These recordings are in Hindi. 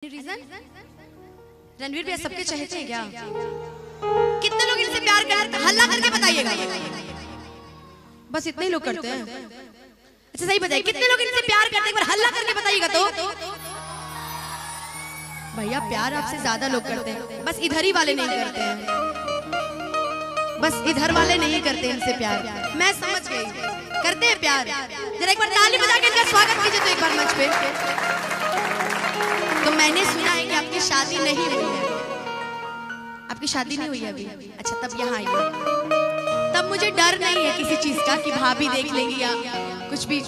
रीजन रणवीर भैया सबके चाहते हैं क्या? कितने लोग इनसे प्यार करते हैं? हल्ला करके बताइएगा। बस इतने ही लोग करते हैं। अच्छा सही बताइए, कितने लोग इनसे प्यार करते हैं? एक बार हल्ला करके बताइएगा। तो भैया प्यार आपसे ज्यादा लोग करते हैं, बस इधर ही वाले नहीं करते हैं। बस इधर वाले नहीं करते इनसे प्यार। मैं समझ गई, करते हैं प्यार। जरा एक बार ताली बजा के इनका स्वागत कीजिए तो एक बार मंच पे। तो मैंने सुना है कि आपकी शादी नहीं हुई है। आपकी शादी नहीं हुई है अभी? अच्छा, तब यहाँ आइए। तब मुझे डर नहीं है किसी चीज का कि भाभी देख लेंगी या कुछ भी।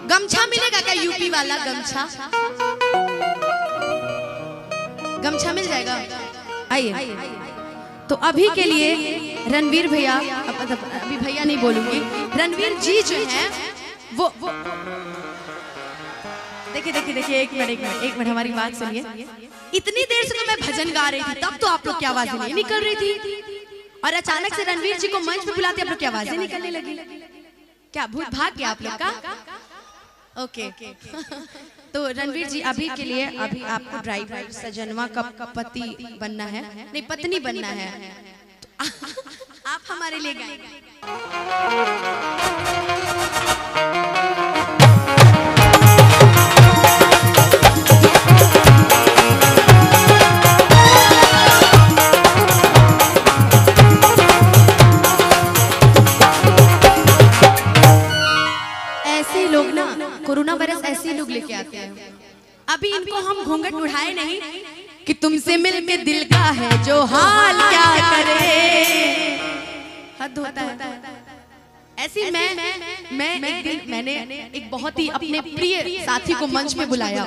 गमछा मिलेगा क्या? यूपी वाला गमछा, गमछा मिल जाएगा? आइए। तो अभी के लिए रणवीर भैया, अभी भैया नहीं बोलूंगी, रणवीर जी जो हैं वो देखिए एक मिनट हमारी बात सुनिए। इतनी देर से तो मैं भजन गा रही थी, तब तो आप लोग की आवाज नहीं निकल रही थी, और अचानक से रणवीर जी को मंच पे बुलाते आप लोग की आवाजें निकलने लगी। क्या भूत भाग गया आप लोग का? ओके। तो रणवीर जी अभी के लिए, अभी आपको ड्राइवर सजनवा का पति बनना है, नहीं पत्नी बनना है। तो आप हमारे लिए गाएंगे। कोरोना वायरस ऐसे लोग लेके आते हैं। अभी इनको हम घूंघट उठाए नहीं कि तुमसे मिल के दिल का है जो हाल क्या करे। हद होता है। ऐसी मैंने एक बहुत ही अपने प्रिय साथी को मंच में बुलाया।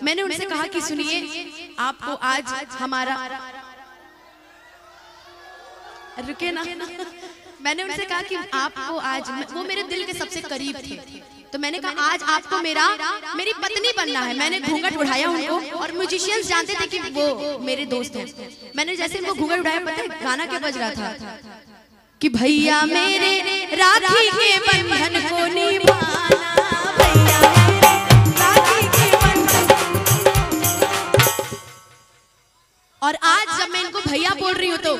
मैंने उनसे कहा कि सुनिए, आपको आज हमारा, रुके ना, मैंने उनसे कहा कि आपको आज, वो मेरे दिल के सबसे करीब थे, तो मैंने कहा आज आपको मेरी पत्नी बनना है। मैंने घूंघट उठाया उनको, और म्यूजिशियंस जानते थे कि वो मेरे दोस्त हैं। मैंने जैसे उनको घूंघट उठाया, पता है गाना क्या बज रहा था? कि भैया मेरे राखी के बंधन को निभाना, भैया मेरे राखी के बंधन। और आज जब मैं इनको भैया बोल रही हूँ तो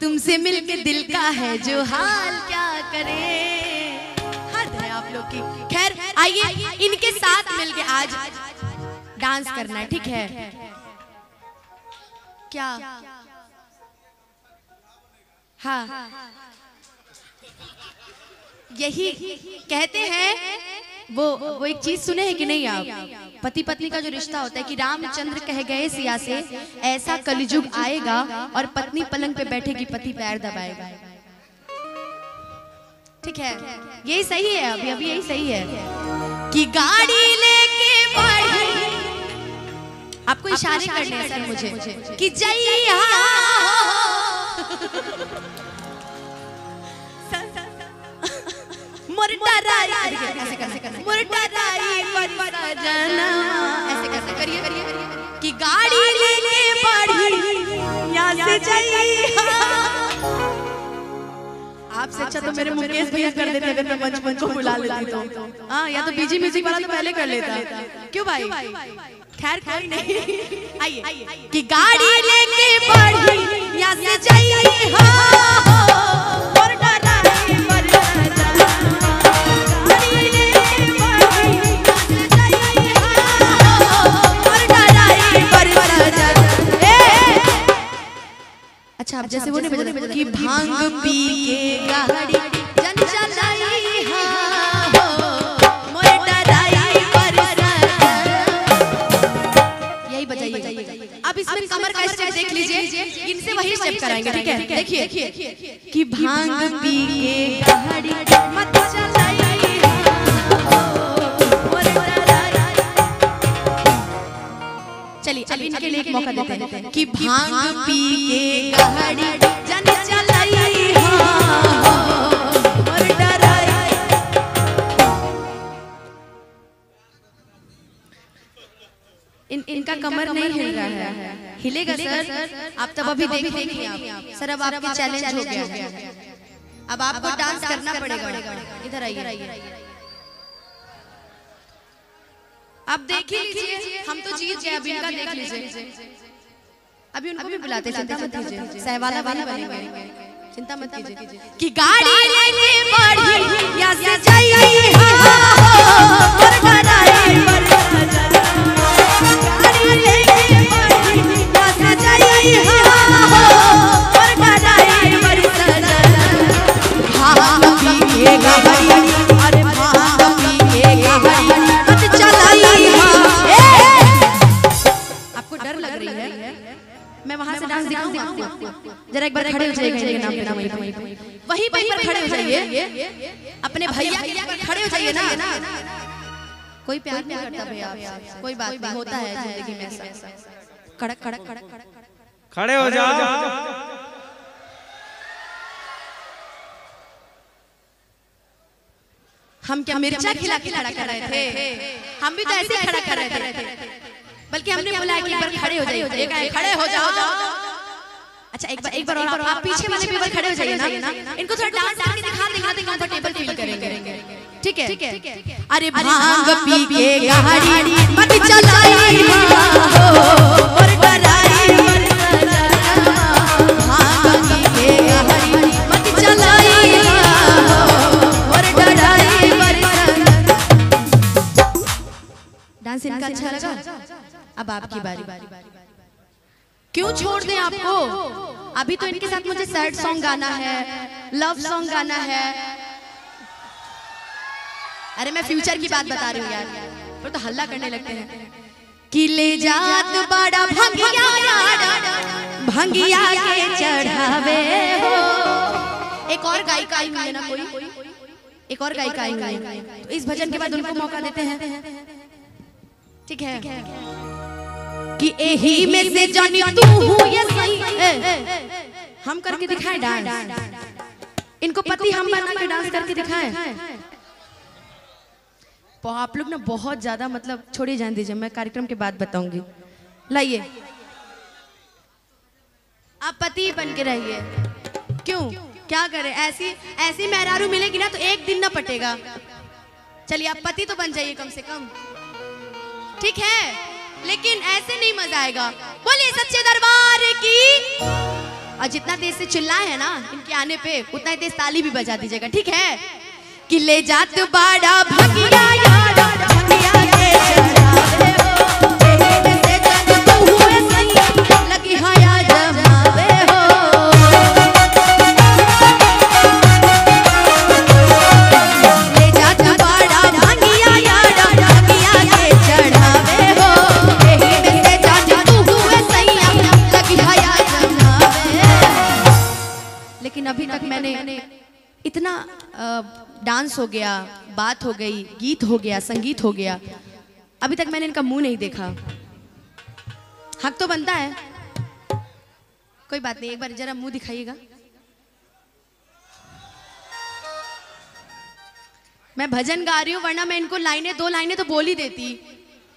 तुमसे मिलके दिल का है जो हाल क्या करे। हद है आप लोग की। खैर आइए, इनके साथ मिलके आज डांस करना है, ठीक है क्या? हाँ, यही कहते हैं। वो एक चीज सुने हैं कि नहीं आप? पति पत्नी का जो रिश्ता होता है कि रामचंद्र कह गए सिया से, ऐसा कलयुग आएगा और पत्नी पलंग पे बैठेगी, पति पैर दबाएगा। ठीक है, यही सही है। अभी यही सही है कि गाड़ी लेके बढ़ी। आपको इशारे करने हैं सर मुझे कि जैया मुर्दाराई, ऐसे करना, मुर्दाराई सजना, ऐसे करिए कि गाड़ी लेके बढ़ी यहाँ से जैया। आपसे अच्छा तो मेरे मुकेश भैया कर देते अगर मैं मंच को बुला लेती तो। हाँ, या तो बीजी म्यूजिक वाला तो पहले कर लेता। क्यों भाई? खैर कोई नहीं। आइए कि गाड़ी लेके बढ़ी यहाँ से जैया। अच्छा, अब जैसे वो नहीं बजा कि भांग पी के गाड़ी जन चलाई हो मोर डराई पर सजना, यही बजाइए। अब इसमें कमर का स्टेप देख लीजिए, इनसे वही स्टेप कराएंगे, ठीक है? देखिए कि भांग पी के गाड़ी मत चलाई हो मोर डराई। चलिए अब इनके लिए एक मौका देते हैं कि भांग पी के गाड़ी जन चलाई हो मोर डराई। इनका कमर नहीं हिल रहा है, हिलेगा सर? आप तब अभी देखेंगे आप सर। अब आपका चैलेंज हो गया है, अब आपको डांस करना पड़ेगा। इधर आइए। अब देख ही लीजिए, हम तो जीत गए, अब इनका देख लीजिए। अभी उनको भी बुलाते, चिंता मत कीजिए, सहवाला वाला बनेंगे, चिंता मत कीजिए। कि गाड़ी लेके बढ़ी या से जाई हो और कराई गाड़ी लेके बढ़ी या से जाई हो और कराई बड़ी सजा। भांग पी के गाड़ी, अरे भांग पी के गाड़ी मत चलाई हो। आपको डर लग रही है? मैं वहां से डांस दिखाऊंगा आपको, जरा एक बार खड़े हो जाइए नाम पे, वहीं पर खड़े हो जाइए, अपने भैया के ऊपर खड़े हो जाइए ना। कोई प्यार नहीं करता भैया आपसे, कोई बात नहीं, होता है जिंदगी में ऐसा। कड़क कड़क कड़क कड़क खड़े हो जाओ। हम क्या मिर्चा खिला के खड़ा कर रहे थे? हम भी तो ऐसे खड़ा कर रहे थे, बल्कि हमने बोला कि एक बार खड़े हो जाइए, खड़े हो जाओ। अच्छा एक बार और आप पीछे वाले भी खड़े हो जाइए ना, इनको थोड़ा डांस करके दिखा देंगे, कंफर्टेबल फील करेंगे। ठीक है? अरे भांग पी के गाड़ी मत चलाई हो और कराई मत सजा। भांग पी के गाड़ी मत चलाई हो और कराई मत सजा। डांस इनका अच्छा लगा? अब आपकी बारी। क्यों छोड़ दें आपको? अभी तो इनके साथ मुझे सैड सॉन्ग गाना है, लव सॉन्ग गाना है। अरे मैं फ्यूचर की बात बता रही हूँ यार, पर तो हल्ला करने लगते हैं। कि ले जात बड़ा भंगिया के चढ़ावे हो। एक और गायिका आई है ना, कोई एक और गायिका आई है, तो इस भजन के बाद उनको मौका देते हैं। ठीक है? कि एही में से जानी तू हूँ ये सही। हम करके दिखाएं डांस, इनको पति हम बना के डांस करके दिखाएं। आप लोग ना बहुत ज्यादा, मतलब छोड़ी जान दीजिए, मैं कार्यक्रम के बाद बताऊंगी। लाइए, आप पति बन के रहिए। क्यों, क्या करें? ऐसी मेहरारू मिलेगी ना तो एक दिन ना पटेगा। चलिए आप पति तो बन जाइए कम से कम, ठीक है? लेकिन ऐसे नहीं मजा आएगा। बोलिए सच्चे दरबार की। और जितना तेज से चिल्लाए है ना इनके आने पे, उतना ही तेज ताली भी बजा दीजिएगा, ठीक है? कि ले जात बाड़ा भगिया यार भगिया के चढ़ावे हो, एही से जग तू हुए सही लगी हाया जमावे हो। ले जात बाड़ा भगिया यार भगिया के चढ़ावे हो, एही से जग तू हुए सही लगी हाया जमावे। लेकिन अभी तक मैंने इतना डांस हो गया, बात हो गई, गीत हो गया, संगीत हो गया, अभी तक मैंने इनका मुंह नहीं देखा। हक तो बनता है, कोई बात नहीं, एक बार जरा मुंह दिखाइएगा। मैं भजन गा रही हूँ, वरना मैं इनको दो लाइनें तो बोल ही देती।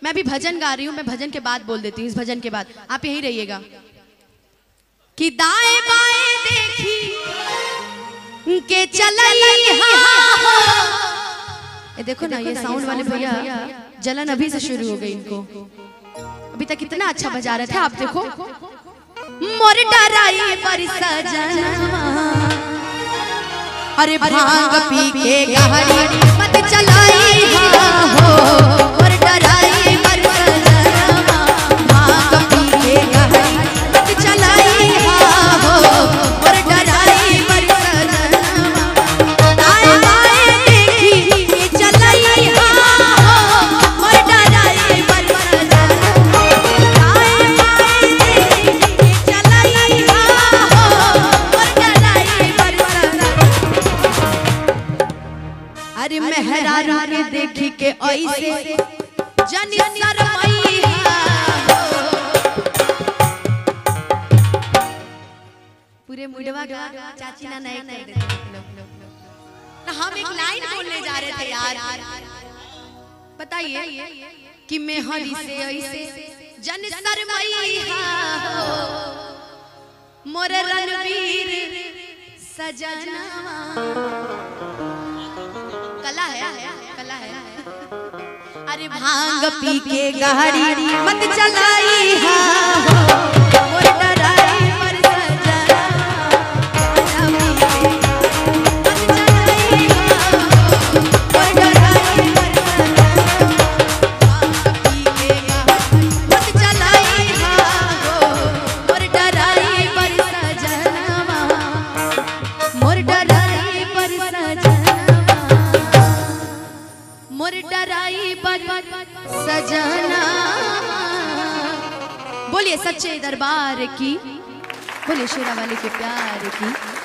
मैं अभी भजन गा रही हूँ, मैं भजन के बाद बोल देती हूँ। इस भजन के बाद आप यहीं रहिएगा। कि दाएं बाएं देखी के चलई ये देखो ना, ये साउंड वाले भैया जलन अभी से शुरू हो गई इनको। अभी तक कितना अच्छा बजा रहे थे, आप देखो। मोर डराई पर सजना, अरे भांग पी के गाड़ी मत चलाई हो मोर डराई पर सजना, भांग पी के गाड़ी मत चलाई हो मोर डराई पर मेहरा के देखी के ऐसे जनी शरमैया पूरे मुडवा का चाची ना नहीं कर देते। हम एक लाइन बोलने जा रहे थे यार, बताइए कि मेहरी से ऐसे जन शरमैया मोर रणवीर सजनवा। कला है, कला है। अरे भांग पी के गाड़ी मत चलाई हा हो मोर डराई पर सजना सजना। बोलिए सच्चे दरबार की, बोलिए शेरा वाली के प्यार की।